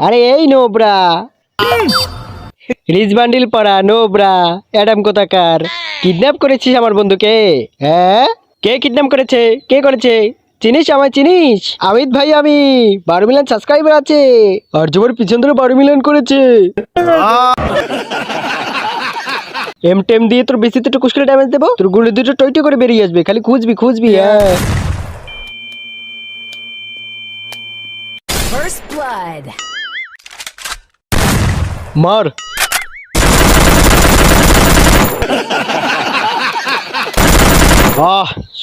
আরে এই Nubra rich bundle পড়া নোবরা অ্যাডাম কোথাকার কিডন্যাপ করেছিস আমার বন্ধুকে? হ্যাঁ, কে কিডন্যাপ করেছে? কে করেছে? চিনিস আমায় চিনিস? আমিত ভাই, আমি 12 মিলিয়ন সাবস্ক্রাইবার আছে আর জোর পিছন ধরে 12 মিলিয়ন করেছে। এম টেম দিয়ে তোর বেশি তো কুশ করে ড্যামেজ দেবো, তোর গুলি দুটো টইটি করে বেরিয়ে আসবে, খালি খুঁজবি। হ্যাঁ, First blood. মার।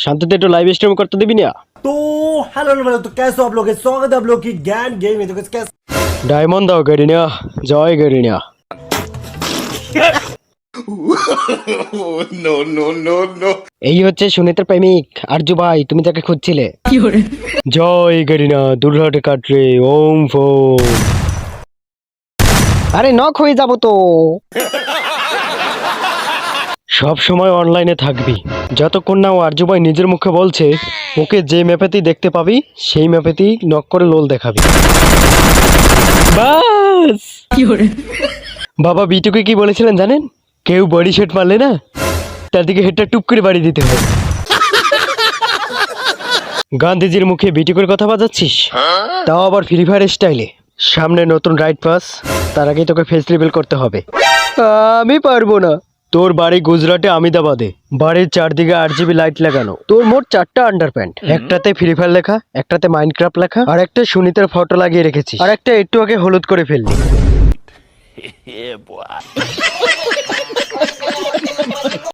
শান্তিতে একটু লাইভ স্ট্রিম করতে দিবি না? तो हेलो हेलो तो कैसे हो आप लोग? स्वागत है आप लोग की ज्ञान गेम में। तो कैसे ডায়মন্ড দাও গেরিনা, জয় গেরিনা। এই হচ্ছে সুনীতার প্রেমিক আরজু ভাই, তুমি তাকে খুঁজছিলে। জয় গেরিনা, দুর্ঘটে কাটরে ওম ফোম। আরে নক হয়ে যাবো তো। সব সময় অনলাইনে থাকবি, যতক্ষণ না ও আরজু ভাই নিজের মুখে বলছে ওকে যে ম্যাপেতেই দেখতে পাবি সেই ম্যাপেতেই নক করে লোল দেখাবি। বাস। বাবা বিটুকে কি বলেছিলেন জানেন? কেউ বডি শট মারলে না তার দিকে হেডটা টুপ করে বাড়ি দিতে হয়। গান্ধীজির মুখে বিটুকের কথা বাজাচ্ছিস, তাও আবার ফ্রি ফায়ার স্টাইলে। সামনে নতুন রাইড পাস, তার আগে তোকে ফেস রিভিল করতে হবে। আমি পারবো না। তোর বাড়ি গুজরাটে আমিদাবাদে, বাড়ির চারদিকে RGB লাইট লাগানো, তোর মোট 4টা আন্ডারপ্যান্ট, একটাতে ফ্রি ফায়ার লেখা, একটাতে মাইনক্রাফট লেখা, আর একটা সুনিতার ফটো লাগিয়ে রেখেছিস, আর একটা একটু আগে হলুদ করে ফেললি।